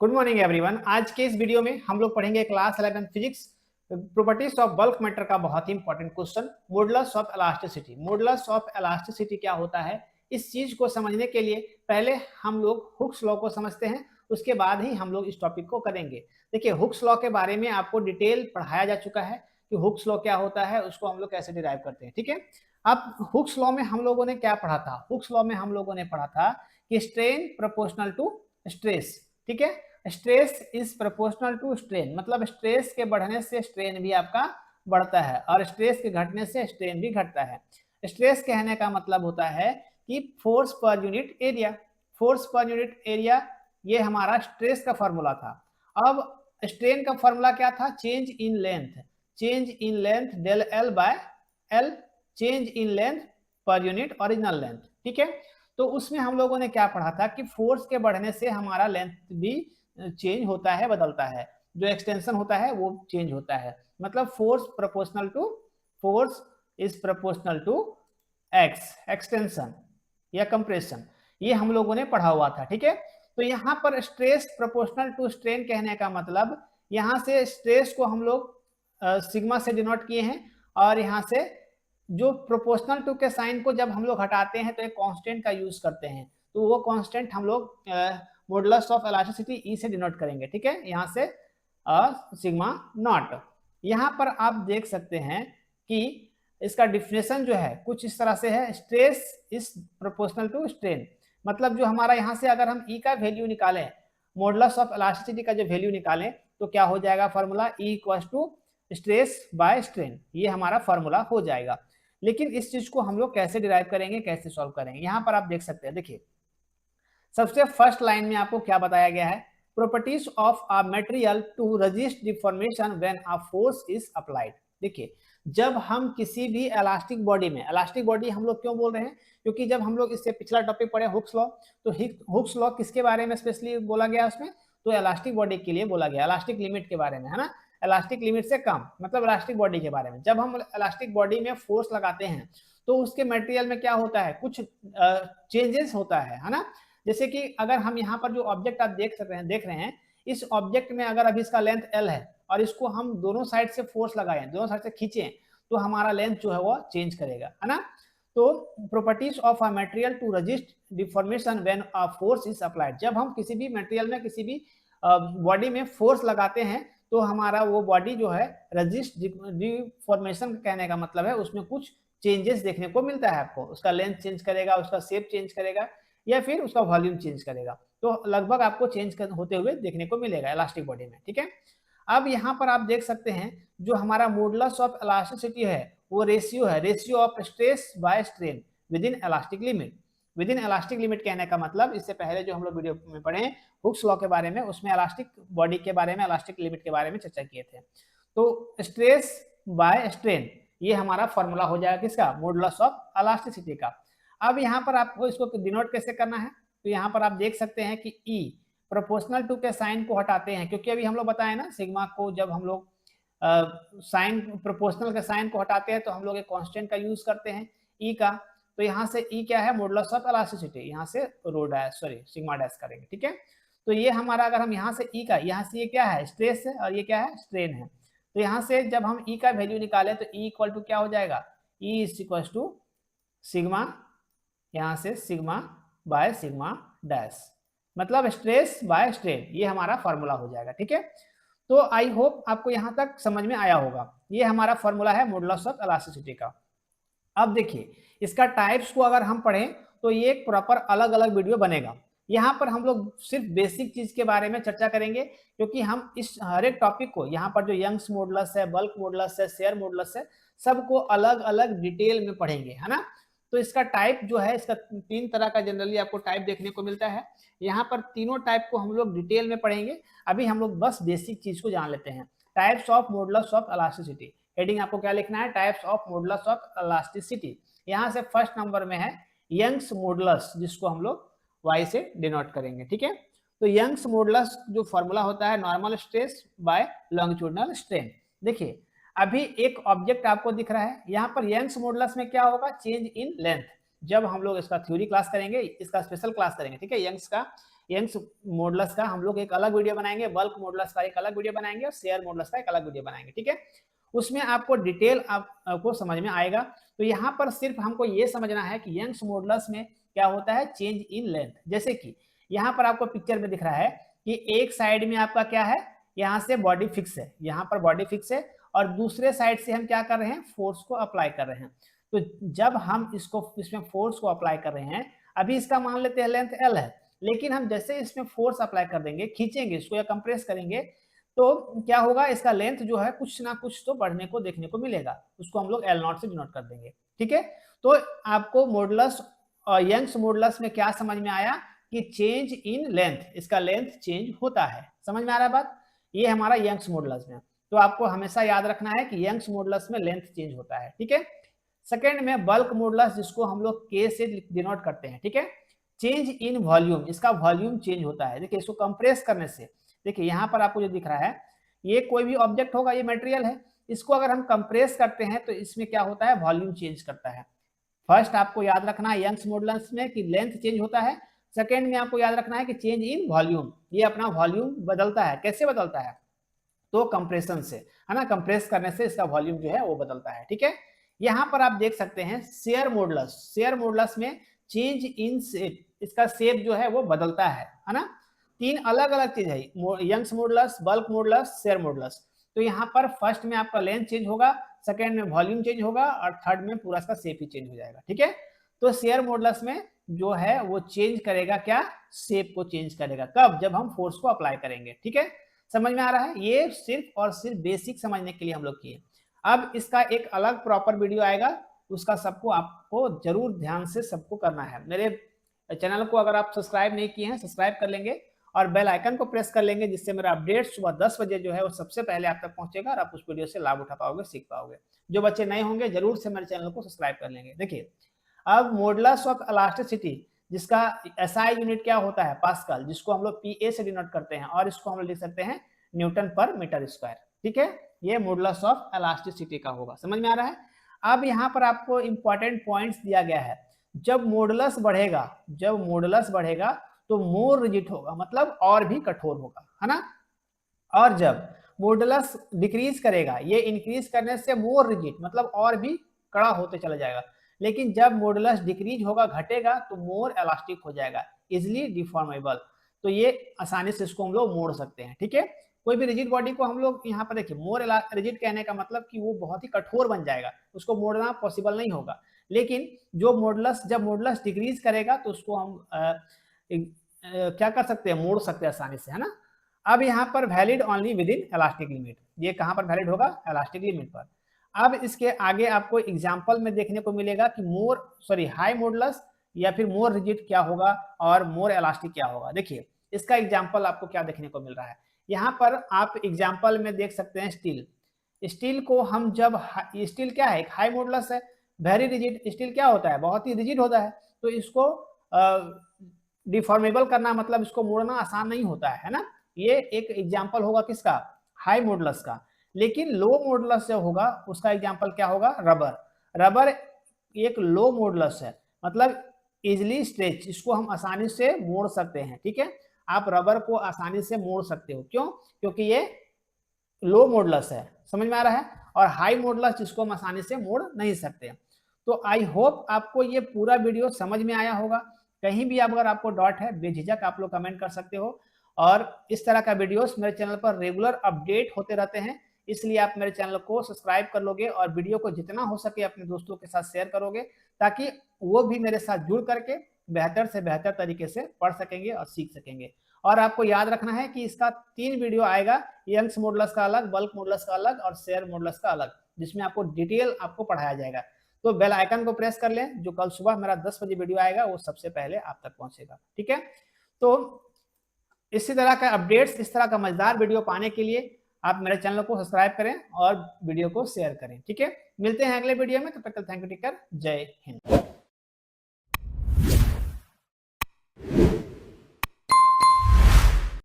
Good morning everyone. आज के इस वीडियो में हम लोग पढ़ेंगे class 11 physics properties of bulk matter का बहुत ही important question modulus of elasticity. Modulus of elasticity क्या होता है, इस चीज को समझने के लिए पहले हम लोग हुक्स लॉ को समझते हैं, उसके बाद ही हम लोग इस टॉपिक को करेंगे। देखिए, हुक्स लॉ के बारे में आपको डिटेल पढ़ाया जा चुका है कि हुक्स लॉ क्या होता है, उसको हम लोग कैसे डिराइव करते हैं। ठीक है, अब हुक्स लॉ में हम लोगों ने क्या पढ़ा था? हुक्स लॉ में हम लोगों ने पढ़ा था कि स्ट्रेन प्रोपोर्शनल टू स्ट्रेस। ठीक है, stress is proportional to strain, मतलब स्ट्रेस के बढ़ने से स्ट्रेन भी आपका बढ़ता है और स्ट्रेस के घटने से स्ट्रेन भी घटता है। स्ट्रेस कहने का मतलब होता है कि force per unit area. Force per unit area ये हमारा स्ट्रेस का फॉर्मूला था। अब स्ट्रेन का फॉर्मूला क्या था? Change in length. Change in length del L by L, change in length per unit original length. ठीक है, तो उसमें हम लोगों ने क्या पढ़ा था कि फोर्स के बढ़ने से हमारा लेंथ भी चेंज होता है, बदलता है, जो एक्सटेंशन होता है वो चेंज होता है। मतलब force is proportional to x, extension या कंप्रेशन, ये हम लोगों ने पढ़ा हुआ था। ठीक है, तो यहाँ पर स्ट्रेस प्रोपोर्शनल टू स्ट्रेन कहने का मतलब यहाँ से स्ट्रेस को हम लोग सिग्मा से डिनोट किए हैं और यहाँ से जो प्रोपोर्शनल टू के साइन को जब हम लोग हटाते हैं तो एक कांस्टेंट का यूज करते हैं, तो वो कांस्टेंट हम लोग मॉडुलस ऑफ इलास्टिसिटी ई से डिनोट करेंगे। ठीक है, यहाँ से सिग्मा नॉट। यहाँ पर आप देख सकते हैं कि इसका डिफिनेशन जो है कुछ इस तरह से है, stress is proportional to strain. मतलब जो हमारा यहाँ से अगर हम ई का वैल्यू निकालें, मॉडुलस ऑफ इलास्टिसिटी का जो वैल्यू निकालें, तो क्या हो जाएगा formula? E equals to stress by strain, ये हमारा फॉर्मूला हो जाएगा। लेकिन इस चीज को हम लोग कैसे डिराइव करेंगे, कैसे सॉल्व करेंगे? यहाँ पर आप देख सकते हैं, देखिए सबसे फर्स्ट लाइन में आपको क्या बताया गया है? Properties of a material to resist deformation when a force is applied. देखिए, जब हम किसी भी इलास्टिक बॉडी में, इलास्टिक बॉडी हम लोग क्यों बोल रहे हैं? क्योंकि जब हम लोग इससे पिछला टॉपिक पढ़े हुक्स लॉ, तो हुक्स लॉ किसके बारे में स्पेशली बोला गया उसमें? तो इलास्टिक बॉडी के लिए बोला गया, इलास्टिक लिमिट के बारे में, है ना। इलास्टिक लिमिट से कम मतलब इलास्टिक बॉडी के बारे में। जब हम इलास्टिक बॉडी में फोर्स लगाते हैं तो उसके मटेरियल में क्या होता है? कुछ चेंजेस होता है ना। जैसे कि अगर हम यहाँ पर जो ऑब्जेक्ट आप देख रहे हैं, इस ऑब्जेक्ट में अगर अभी इसका लेंथ एल है और इसको हम दोनों साइड से फोर्स लगाएं, दोनों साइड से खींचें, तो हमारा लेंथ जो है वो चेंज करेगा, है ना। तो properties of a material to resist deformation when a force is applied, जब हम किसी भी मटेरियल में किसी भी बॉडी में फोर्स लगाते हैं तो हमारा वो बॉडी जो है रेजिस्ट डिफॉर्मेशन कहने का मतलब है उसमें कुछ चेंजेस देखने को मिलता है आपको। उसका लेंथ चेंज करेगा, उसका शेप चेंज करेगा या फिर उसका वॉल्यूम चेंज करेगा, तो लगभग आपको चेंज होते हुए देखने को मिलेगा इलास्टिक बॉडी में। ठीक है, अब यहाँ पर आप देख सकते हैं जो हमारा मॉडुलस ऑफ इलास्टिसिटी है वो रेशियो है, ratio of stress by strain with in elastic limit. With in elastic limit कहने का मतलब, इससे पहले जो हम लोग वीडियो में पढ़े हुक्स लॉ के बारे में, उसमें इलास्टिक बॉडी के बारे में, इलास्टिक लिमिट के बारे में चर्चा किए थे। तो स्ट्रेस बाय स्ट्रेन ये हमारा फॉर्मूला हो जाएगा किसका? मॉडुलस ऑफ इलास्टिसिटी का। अब यहाँ पर आपको इसको डिनोट कैसे करना है? तो यहाँ पर आप देख सकते हैं कि ई प्रोपोर्शनल टू के साइन को हटाते हैं, क्योंकि अभी हम लोग बताए ना सिग्मा को जब हम लोग साइन प्रोपोर्शनल के साइन को हटाते हैं तो हम लोग एक कांस्टेंट का यूज करते हैं ई का। तो यहाँ से ई क्या है? मॉडुलस ऑफ इलास्टिसिटी, यहाँ से रो डैश सिग्मा डैश करेंगे। ठीक है, तो ये हमारा अगर हम यहाँ से ई का, यहाँ से ये क्या है? स्ट्रेस है और ये क्या है? स्ट्रेन है। तो यहाँ से जब हम ई का वैल्यू निकालें तो ई इक्वल टू क्या हो जाएगा? E is equal to sigma, यहाँ से सिग्मा बाय सिग्मा डैश, मतलब स्ट्रेस बाय स्ट्रेन, ये हमारा फॉर्मूला हो जाएगा। ठीक है, तो आई होप आपको यहाँ तक समझ में आया होगा। ये हमारा फॉर्मूला है मॉडुलस ऑफ इलास्टिसिटी का। अब देखिए, इसका टाइप्स को अगर हम पढ़ें तो ये एक प्रॉपर अलग अलग वीडियो बनेगा। यहाँ पर हम लोग सिर्फ बेसिक चीज के बारे में चर्चा करेंगे, क्योंकि हम इस हर एक टॉपिक को, यहाँ पर जो यंग्स मॉडुलस है, बल्क मॉडुलस है, शेयर मॉडुलस है, सबको अलग अलग डिटेल में पढ़ेंगे, है ना। तो इसका टाइप जो है, इसका 3 तरह का जनरली आपको टाइप देखने को मिलता है। यहाँ पर तीनों टाइप को हम लोग डिटेल में पढ़ेंगे। अभी हम लोग बस बेसिक चीज को जान लेते हैं। Types of modulus of elasticity, heading आपको क्या लिखना है? Types of modulus of elasticity. यहाँ से फर्स्ट नंबर में है यंग्स मॉडुलस, जिसको हम लोग y से डिनोट करेंगे। ठीक है, तो यंग्स मॉडुलस जो फॉर्मूला होता है normal stress by longitudinal strain. देखिए, अभी एक ऑब्जेक्ट आपको दिख रहा है, यहाँ पर यंग्स मॉडुलस में क्या होगा? Change in length. जब हम लोग इसका थ्योरी क्लास करेंगे, इसका स्पेशल क्लास करेंगे, ठीक है, यंग्स का यंग्स मॉडुलस का हम लोग एक अलग वीडियो बनाएंगे, बल्क मॉडुलस का एक अलग वीडियो बनाएंगे और शेयर मॉडुलस का एक अलग वीडियो बनाएंगे, ठीक है। उसमें आपको डिटेल आपको समझ में आएगा। तो यहाँ पर सिर्फ हमको ये समझना है कि यंग्स मॉडुलस में क्या होता है, चेंज इन लेंथ। जैसे कि यहाँ पर आपको पिक्चर में दिख रहा है कि एक साइड में आपका क्या है, यहाँ से बॉडी फिक्स है, यहाँ पर बॉडी फिक्स है और दूसरे साइड से हम क्या कर रहे हैं, फोर्स को अप्लाई कर रहे हैं। तो जब हम इसमें फोर्स को अप्लाई कर रहे हैं, अभी इसका मान लेते हैं लेंथ L है, लेकिन हम जैसे इसमें फोर्स अप्लाई कर देंगे, खींचेंगे इसको या कंप्रेस करेंगे, तो क्या होगा, इसका लेंथ जो है कुछ ना कुछ तो बढ़ने को देखने को मिलेगा, उसको हम लोग L0 से डिनोट कर देंगे, ठीक है। तो आपको मॉडुलस और यंग्स मॉडुलस में क्या समझ में आया कि चेंज इन लेंथ, इसका लेंथ चेंज होता है। समझ में आ रहा है बात, ये हमारा यंग्स मॉडुलस में। तो आपको हमेशा याद रखना है कि यंग्स मॉडुलस में लेंथ चेंज होता है, ठीक है। सेकेंड में बल्क मॉडुलस, जिसको हम लोग K से डिनोट करते हैं, ठीक है। चेंज इन वॉल्यूम, इसका वॉल्यूम चेंज होता है। देखिए इसको कंप्रेस करने से, देखिए यहाँ पर आपको जो दिख रहा है, ये कोई भी ऑब्जेक्ट होगा, ये मटेरियल है, इसको अगर हम कंप्रेस करते हैं तो इसमें क्या होता है, वॉल्यूम चेंज करता है। फर्स्ट आपको याद रखना है यंग्स मॉडुलस में कि लेंथ चेंज होता है। सेकेंड में आपको याद रखना है कि चेंज इन वॉल्यूम, ये अपना वॉल्यूम बदलता है। कैसे बदलता है, तो कंप्रेशन से, है ना, कंप्रेस करने से इसका वॉल्यूम जो है वो बदलता है, ठीक है। यहाँ पर आप देख सकते हैं शेयर मॉडुलस, शेयर मॉडुलस में चेंज इन शेप, इसका शेप जो है वो बदलता है ना। तीन अलग अलग चीज है, Young's modulus, bulk modulus, shear modulus. तो यहाँ पर फर्स्ट में आपका लेंथ चेंज होगा, सेकेंड में वॉल्यूम चेंज होगा और थर्ड में पूरा इसका शेप ही चेंज हो जाएगा, ठीक है। तो शेयर मॉडुलस में जो है वो चेंज करेगा, क्या, शेप को चेंज करेगा। कब, जब हम फोर्स को अप्लाई करेंगे, ठीक है। समझ में आ रहा है, ये सिर्फ और सिर्फ बेसिक समझने के लिए हम लोग किए। अब इसका एक अलग प्रॉपर वीडियो आएगा, उसका सबको आपको जरूर ध्यान से सबको करना है। मेरे चैनल को अगर आप सब्सक्राइब नहीं किए हैं, सब्सक्राइब कर लेंगे और बेल आइकन को प्रेस कर लेंगे, जिससे मेरा अपडेट सुबह 10 बजे जो है वो सबसे पहले आप तक पहुंचेगा और आप उस वीडियो से लाभ उठा पाओगे, सीख पाओगे। जो बच्चे नए होंगे जरूर से मेरे चैनल को सब्सक्राइब कर लेंगे। देखिए अब मॉडुलस ऑफ इलास्टिसिटी, जिसका एसआई यूनिट क्या होता है, पास्कल, जिसको हम लोग पीए से डिनोट करते हैं और इसको हम लोग लिख सकते हैं न्यूटन पर मीटर स्क्वायर, ठीक है। ये मॉडुलस ऑफ इलास्टिसिटी का होगा। समझ में आ रहा है। अब यहाँ पर आपको इंपॉर्टेंट पॉइंट्स दिया गया है। जब मॉडुलस बढ़ेगा, जब मॉडुलस बढ़ेगा तो मोर रिजिड होगा, मतलब और भी कठोर होगा, है ना। और जब मॉडुलस डिक्रीज करेगा, ये इंक्रीज करने से मोर रिजिड, मतलब और भी कड़ा होते चला जाएगा। लेकिन जब मॉडुलस डिक्रीज होगा, घटेगा, तो मोर इलास्टिक हो जाएगा, इजिली डिफॉर्मेबल। तो ये आसानी से इसको हम लोग मोड़ सकते हैं, ठीक है। कोई भी रिजिड बॉडी को हम लोग यहाँ पर देखिए, मोर रिजिड कहने का मतलब कि वो बहुत ही कठोर बन जाएगा, उसको मोड़ना पॉसिबल नहीं होगा। लेकिन जो मॉडुलस, जब मॉडुलस डिक्रीज करेगा तो उसको हम क्या कर सकते हैं, मोड़ सकते हैं आसानी से, है ना। अब यहाँ पर valid only with in elastic limit, ये कहाँ पर वैलिड होगा, इलास्टिक लिमिट पर। अब इसके आगे आपको एग्जाम्पल में देखने को मिलेगा कि हाई मॉडुलस या फिर मोर रिजिड क्या होगा और मोर इलास्टिक क्या होगा। देखिए इसका एग्जाम्पल आपको क्या देखने को मिल रहा है, यहाँ पर आप एग्जाम्पल में देख सकते हैं स्टील। स्टील को हम जब, स्टील क्या है, एक हाई मॉडुलस है, वेरी रिजिड। स्टील क्या होता है, बहुत ही रिजिड होता है। तो इसको डिफॉर्मेबल करना, मतलब इसको मोड़ना आसान नहीं होता है ना। ये एक एग्जाम्पल होगा किसका, हाई मॉडुलस का। लेकिन लो मॉडुलस जो होगा उसका एग्जाम्पल क्या होगा, रबर। रबर एक लो मॉडुलस है, मतलब इजिली स्ट्रेच, इसको हम आसानी से मोड़ सकते हैं, ठीक है। आप रबर को आसानी से मोड़ सकते हो, क्यों, क्योंकि ये लो मॉडुलस है। समझ में आ रहा है। और हाई मॉडुलस जिसको हम आसानी से मोड़ नहीं सकते। तो आई होप आपको ये पूरा वीडियो समझ में आया होगा। कहीं भी अगर आपको डाउट है, बेझिझक आप लोग कमेंट कर सकते हो। और इस तरह का वीडियोस मेरे चैनल पर रेगुलर अपडेट होते रहते हैं, इसलिए आप मेरे चैनल को सब्सक्राइब कर लोगे और वीडियो को जितना हो सके अपने दोस्तों के साथ शेयर करोगे, ताकि वो भी मेरे साथ जुड़ करके बेहतर से बेहतर तरीके से पढ़ सकेंगे और सीख सकेंगे। और आपको याद रखना है कि इसका 3 वीडियो आएगा, यंग्स मॉडुलस का अलग, बल्क मॉडुलस का अलग और शेयर मॉडुलस का अलग, जिसमें आपको डिटेल आपको पढ़ाया जाएगा। तो बेल आइकन को प्रेस कर लें, जो कल सुबह मेरा 10 बजे वीडियो आएगा वो सबसे पहले आप तक पहुंचेगा, ठीक है। तो इसी तरह का अपडेट्स, इस तरह का मजेदार वीडियो पाने के लिए आप मेरे चैनल को सब्सक्राइब करें और वीडियो को शेयर करें, ठीक है। मिलते हैं अगले वीडियो में, तब तक थैंक यू टेक केयर, जय हिंद।